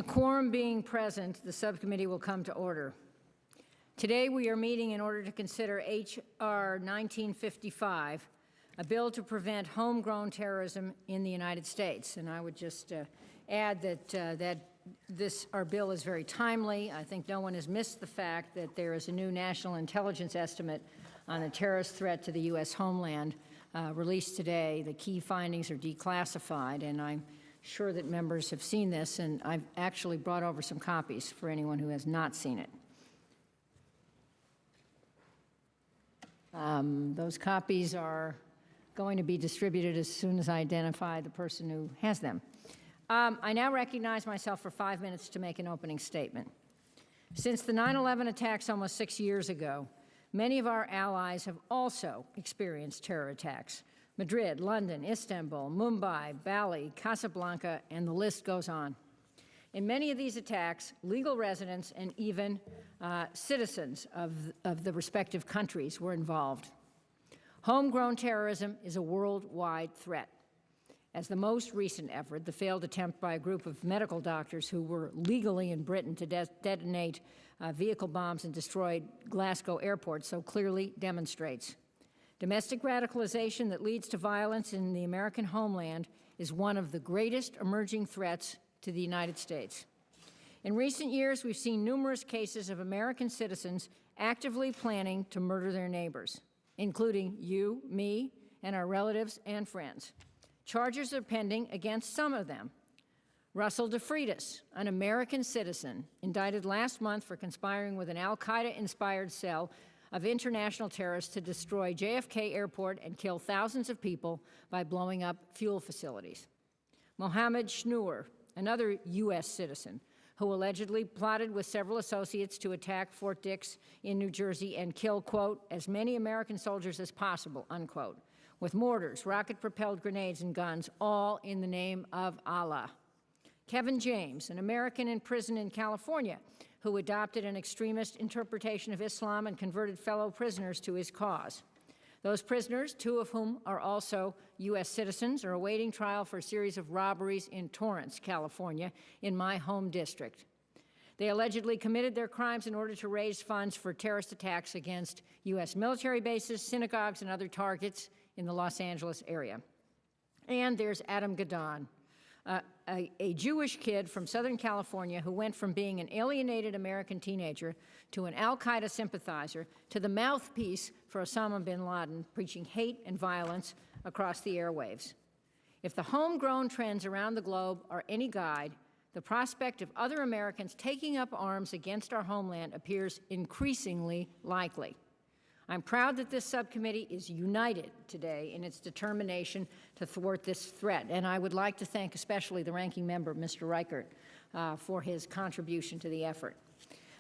A quorum being present, the subcommittee will come to order. Today we are meeting in order to consider H.R. 1955, a bill to prevent homegrown terrorism in the United States. And I would just add that our bill is very timely. I think no one has missed the fact that there is a new national intelligence estimate on the terrorist threat to the U.S. homeland released today. The key findings are declassified, and I'm sure that members have seen this, and I've actually brought over some copies for anyone who has not seen it. Those copies are going to be distributed as soon as I identify the person who has them. I now recognize myself for 5 minutes to make an opening statement. Since the 9/11 attacks almost 6 years ago, many of our allies have also experienced terror attacks. Madrid, London, Istanbul, Mumbai, Bali, Casablanca, and the list goes on. In many of these attacks, legal residents and even citizens of the respective countries were involved. Homegrown terrorism is a worldwide threat. As the most recent effort, the failed attempt by a group of medical doctors who were legally in Britain to detonate vehicle bombs and destroy Glasgow airport so clearly demonstrates. Domestic radicalization that leads to violence in the American homeland is one of the greatest emerging threats to the United States. In recent years, we've seen numerous cases of American citizens actively planning to murder their neighbors, including you, me, and our relatives and friends. Charges are pending against some of them. Russell DeFreitas, an American citizen, indicted last month for conspiring with an al-Qaeda-inspired cell of international terrorists to destroy JFK Airport and kill thousands of people by blowing up fuel facilities. Mohammed Schnur, another U.S. citizen, who allegedly plotted with several associates to attack Fort Dix in New Jersey and kill, quote, as many American soldiers as possible, unquote, with mortars, rocket-propelled grenades, and guns, all in the name of Allah. Kevin James, an American in prison in California, who adopted an extremist interpretation of Islam and converted fellow prisoners to his cause. Those prisoners, 2 of whom are also U.S. citizens, are awaiting trial for a series of robberies in Torrance, California, in my home district. They allegedly committed their crimes in order to raise funds for terrorist attacks against U.S. military bases, synagogues, and other targets in the Los Angeles area. And there's Adam Gadon, a Jewish kid from Southern California who went from being an alienated American teenager to an al-Qaeda sympathizer to the mouthpiece for Osama bin Laden, preaching hate and violence across the airwaves. If the homegrown trends around the globe are any guide, the prospect of other Americans taking up arms against our homeland appears increasingly likely. I'm proud that this subcommittee is united today in its determination to thwart this threat, and I would like to thank especially the ranking member, Mr. Reichert, for his contribution to the effort.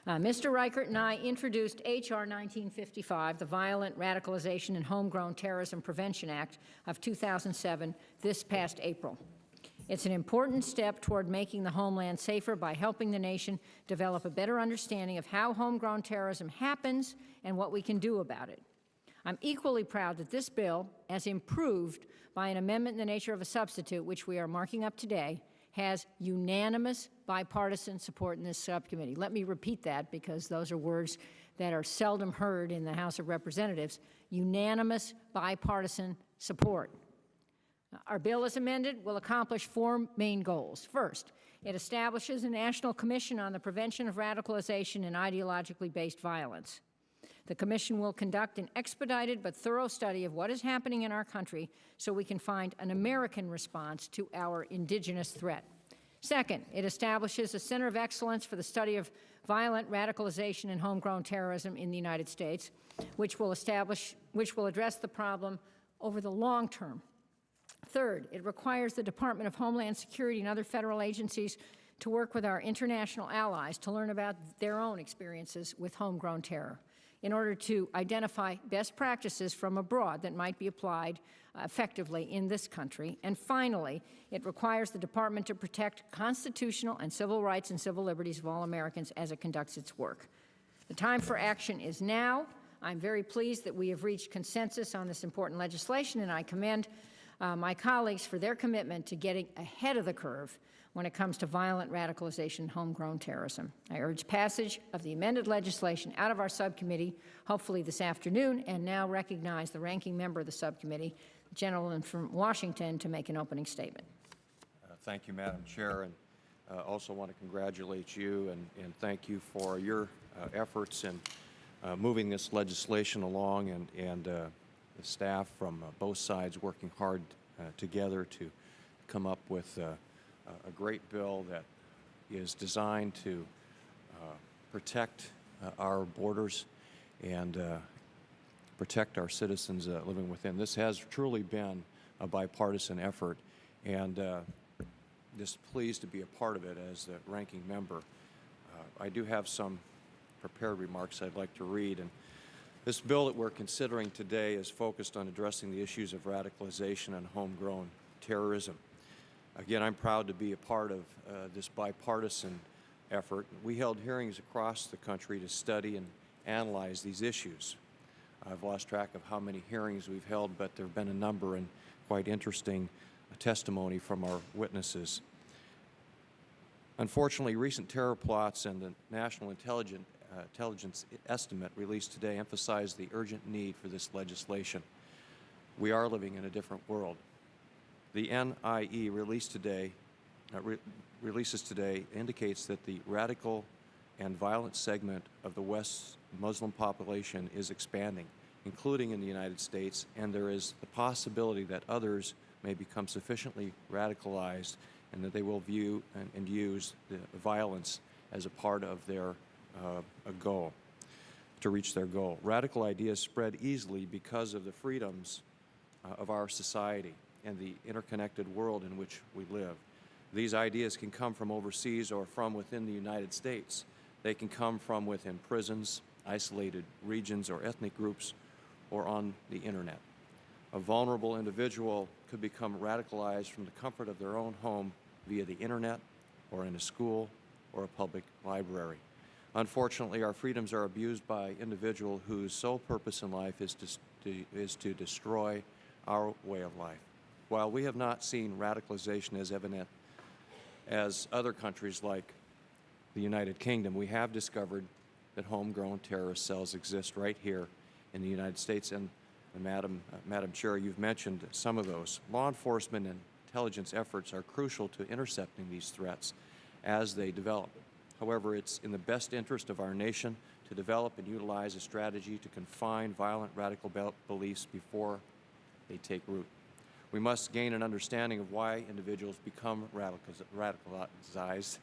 Mr. Reichert and I introduced H.R. 1955, the Violent Radicalization and Homegrown Terrorism Prevention Act of 2007, this past April. It's an important step toward making the homeland safer by helping the nation develop a better understanding of how homegrown terrorism happens and what we can do about it. I'm equally proud that this bill, as improved by an amendment in the nature of a substitute, which we are marking up today, has unanimous bipartisan support in this subcommittee. Let me repeat that because those are words that are seldom heard in the House of Representatives. Unanimous bipartisan support. Our bill, as amended, will accomplish 4 main goals. First, it establishes a national commission on the prevention of radicalization and ideologically based violence. The commission will conduct an expedited but thorough study of what is happening in our country so we can find an American response to our indigenous threat. Second, it establishes a Center of Excellence for the study of violent radicalization and homegrown terrorism in the United States, which will address the problem over the long term. Third, it requires the Department of Homeland Security and other federal agencies to work with our international allies to learn about their own experiences with homegrown terror in order to identify best practices from abroad that might be applied effectively in this country. And finally, it requires the Department to protect constitutional and civil rights and civil liberties of all Americans as it conducts its work. The time for action is now. I'm very pleased that we have reached consensus on this important legislation, and I commend my colleagues for their commitment to getting ahead of the curve when it comes to violent radicalization and homegrown terrorism. I urge passage of the amended legislation out of our subcommittee, hopefully this afternoon, and now recognize the ranking member of the subcommittee, the gentleman from Washington, to make an opening statement. Thank you, Madam Chair, and also want to congratulate you and thank you for your efforts in moving this legislation along, and the staff from both sides working hard together to come up with a great bill that is designed to protect our borders and protect our citizens living within. This has truly been a bipartisan effort, and just pleased to be a part of it as the ranking member. I do have some prepared remarks I'd like to read, and this bill that we're considering today is focused on addressing the issues of radicalization and homegrown terrorism. Again, I'm proud to be a part of this bipartisan effort. We held hearings across the country to study and analyze these issues. I've lost track of how many hearings we've held, but there have been a number, and quite interesting testimony from our witnesses. Unfortunately, recent terror plots and the National Intelligence Estimate released today emphasize the urgent need for this legislation. We are living in a different world. The NIE releases today indicates that the radical and violent segment of the West's Muslim population is expanding, including in the United States, and there is the possibility that others may become sufficiently radicalized and that they will view and use the violence as a part of their goal, to reach their goal. Radical ideas spread easily because of the freedoms of our society and the interconnected world in which we live. These ideas can come from overseas or from within the United States. They can come from within prisons, isolated regions or ethnic groups, or on the internet. A vulnerable individual could become radicalized from the comfort of their own home via the internet, or in a school, or a public library. Unfortunately, our freedoms are abused by individuals whose sole purpose in life is to destroy our way of life. While we have not seen radicalization as evident as other countries like the United Kingdom, we have discovered that homegrown terrorist cells exist right here in the United States. And Madam Chair, you've mentioned some of those. Law enforcement and intelligence efforts are crucial to intercepting these threats as they develop. However, it's in the best interest of our nation to develop and utilize a strategy to confine violent radical beliefs before they take root. We must gain an understanding of why individuals become radicalized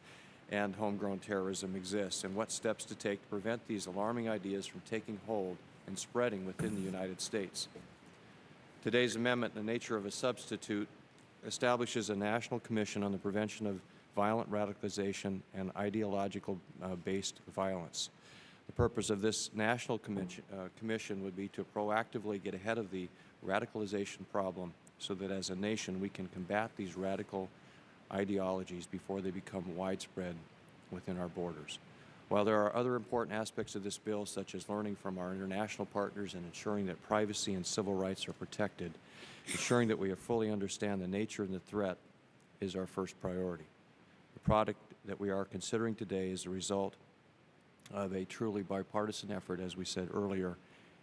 and homegrown terrorism exists, and what steps to take to prevent these alarming ideas from taking hold and spreading within the United States. Today's amendment, in the nature of a substitute, establishes a national commission on the prevention of violent radicalization and ideological-based violence. The purpose of this national commission would be to proactively get ahead of the radicalization problem so that as a nation we can combat these radical ideologies before they become widespread within our borders. While there are other important aspects of this bill, such as learning from our international partners and ensuring that privacy and civil rights are protected, ensuring that we fully understand the nature and the threat is our first priority. The product that we are considering today is the result of a truly bipartisan effort, as we said earlier.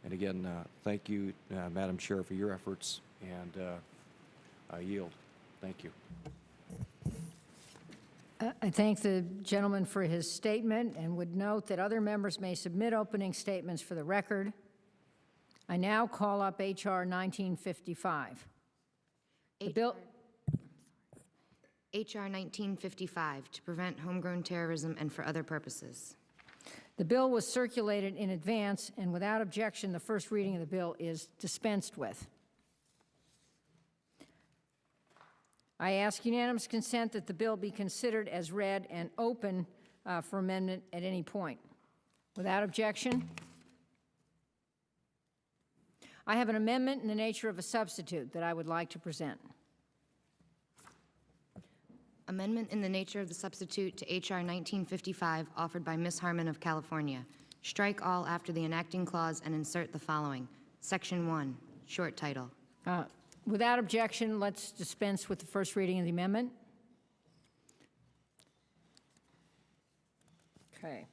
And again, thank you, Madam Chair, for your efforts, and I yield. Thank you. I thank the gentleman for his statement and would note that other members may submit opening statements for the record. I now call up H.R. 1955. The bill. H.R. 1955, to prevent homegrown terrorism and for other purposes. The bill was circulated in advance, and without objection, the first reading of the bill is dispensed with. I ask unanimous consent that the bill be considered as read and open for amendment at any point. Without objection, I have an amendment in the nature of a substitute that I would like to present. Amendment in the nature of the substitute to H.R. 1955, offered by Ms. Harmon of California. Strike all after the enacting clause and insert the following. Section 1, short title. Without objection, let's dispense with the first reading of the amendment. Okay.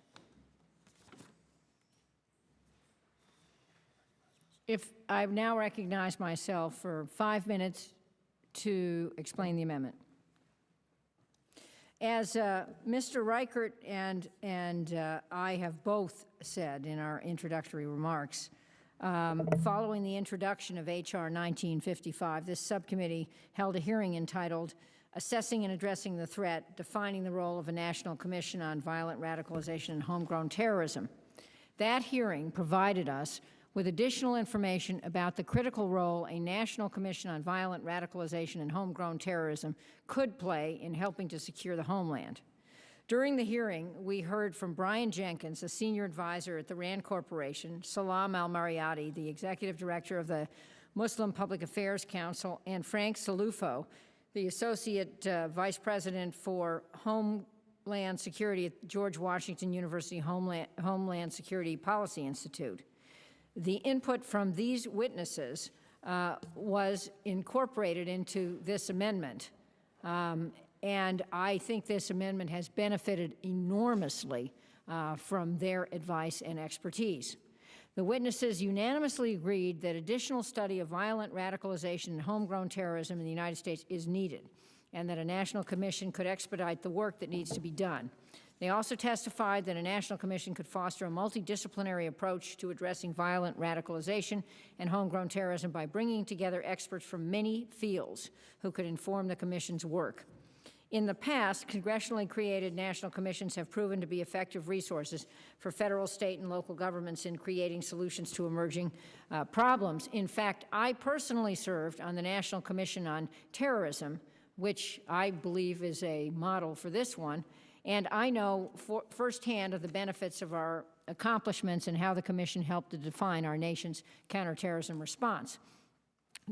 If I've now recognized myself for 5 minutes to explain the amendment. As Mr. Reichert and I have both said in our introductory remarks, following the introduction of H.R. 1955, this subcommittee held a hearing entitled Assessing and Addressing the Threat, Defining the Role of a National Commission on Violent Radicalization and Homegrown Terrorism. That hearing provided us with additional information about the critical role a National Commission on Violent Radicalization and Homegrown Terrorism could play in helping to secure the homeland. During the hearing, we heard from Brian Jenkins, a senior advisor at the RAND Corporation, Salam Al-Mariyati, the executive director of the Muslim Public Affairs Council, and Frank Salufo, the associate vice president for Homeland Security at George Washington University Homeland Security Policy Institute. The input from these witnesses was incorporated into this amendment, and I think this amendment has benefited enormously from their advice and expertise. The witnesses unanimously agreed that additional study of violent radicalization and homegrown terrorism in the United States is needed, and that a national commission could expedite the work that needs to be done. They also testified that a national commission could foster a multidisciplinary approach to addressing violent radicalization and homegrown terrorism by bringing together experts from many fields who could inform the commission's work. In the past, congressionally created national commissions have proven to be effective resources for federal, state, and local governments in creating solutions to emerging problems. In fact, I personally served on the National Commission on Terrorism, which I believe is a model for this one, and I know firsthand of the benefits of our accomplishments and how the Commission helped to define our nation's counterterrorism response.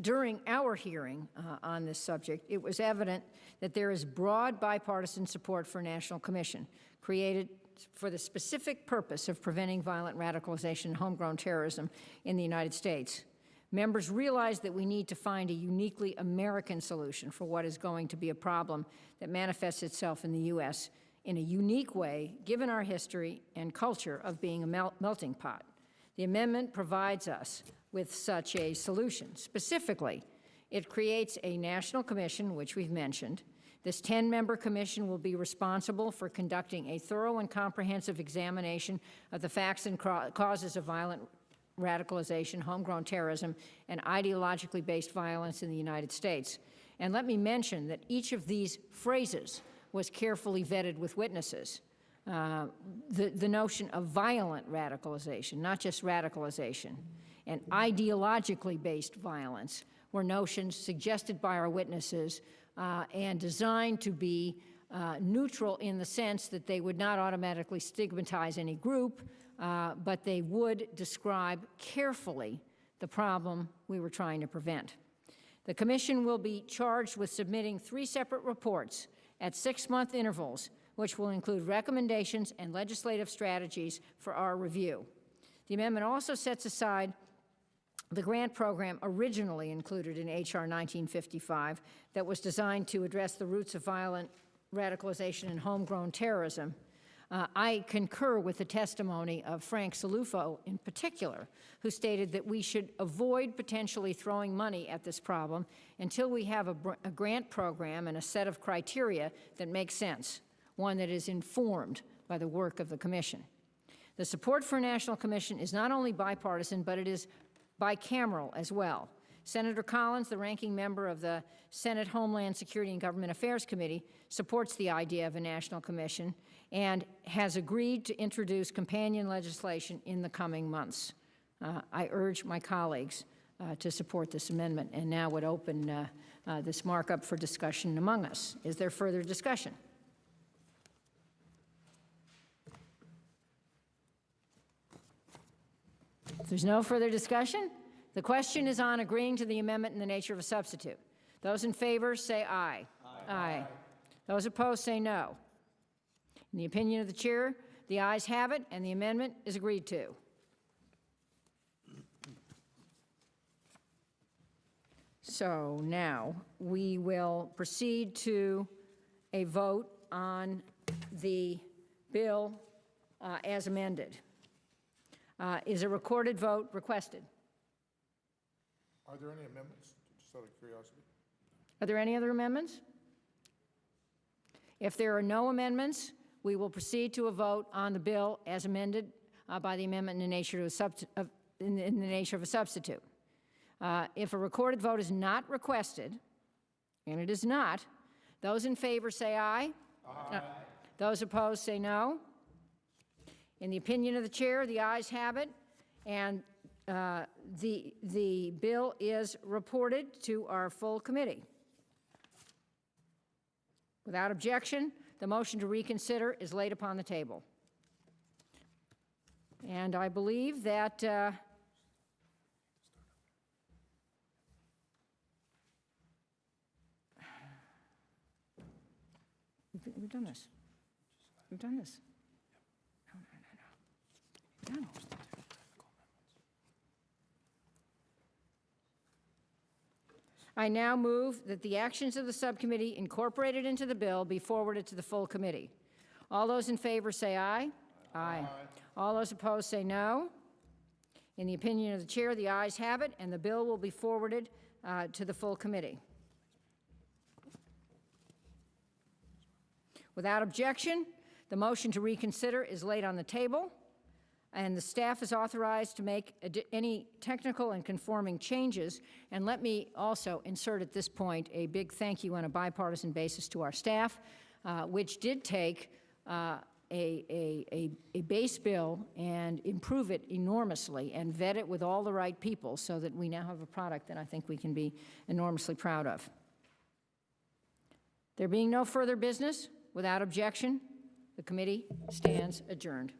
During our hearing on this subject, it was evident that there is broad bipartisan support for a national commission created for the specific purpose of preventing violent radicalization and homegrown terrorism in the United States. Members realize that we need to find a uniquely American solution for what is going to be a problem that manifests itself in the U.S. in a unique way, given our history and culture of being a melting pot. The amendment provides us with such a solution. Specifically, it creates a national commission, which we've mentioned. This 10-member commission will be responsible for conducting a thorough and comprehensive examination of the facts and causes of violent radicalization, homegrown terrorism, and ideologically based violence in the United States. And let me mention that each of these phrases was carefully vetted with witnesses. The notion of violent radicalization, not just radicalization, and ideologically based violence were notions suggested by our witnesses and designed to be neutral in the sense that they would not automatically stigmatize any group, but they would describe carefully the problem we were trying to prevent. The Commission will be charged with submitting 3 separate reports at 6-month intervals, which will include recommendations and legislative strategies for our review. The amendment also sets aside the grant program originally included in H.R. 1955 that was designed to address the roots of violent radicalization and homegrown terrorism. I concur with the testimony of Frank Salufo in particular, who stated that we should avoid potentially throwing money at this problem until we have a grant program and a set of criteria that makes sense, one that is informed by the work of the Commission. The support for a national commission is not only bipartisan, but it is bicameral as well. Senator Collins, the ranking member of the Senate Homeland Security and Government Affairs Committee, supports the idea of a national commission and has agreed to introduce companion legislation in the coming months. I urge my colleagues to support this amendment and now would open this markup for discussion among us. Is there further discussion? If there's no further discussion, the question is on agreeing to the amendment in the nature of a substitute. Those in favor say aye. Aye. Aye. Those opposed say no. In the opinion of the chair, the ayes have it, and the amendment is agreed to. So now we will proceed to a vote on the bill as amended. Is a recorded vote requested? Are there any amendments, just out of curiosity? Are there any other amendments? If there are no amendments, we will proceed to a vote on the bill as amended by the amendment in the nature of a substitute. If a recorded vote is not requested, and it is not, those in favor say aye. Aye. Those opposed say no. In the opinion of the chair, the ayes have it, and the bill is reported to our full committee. Without objection, the motion to reconsider is laid upon the table. And I believe that we've done this. We've done this. No. Done. I now move that the actions of the subcommittee incorporated into the bill be forwarded to the full committee. All those in favor say aye. Aye. All those opposed say no. In the opinion of the chair, the ayes have it, and the bill will be forwarded to the full committee. Without objection, the motion to reconsider is laid on the table, and the staff is authorized to make any technical and conforming changes. And let me also insert at this point a big thank you on a bipartisan basis to our staff, which did take a base bill and improve it enormously and vet it with all the right people so that we now have a product that I think we can be enormously proud of. There being no further business, without objection, the committee stands adjourned.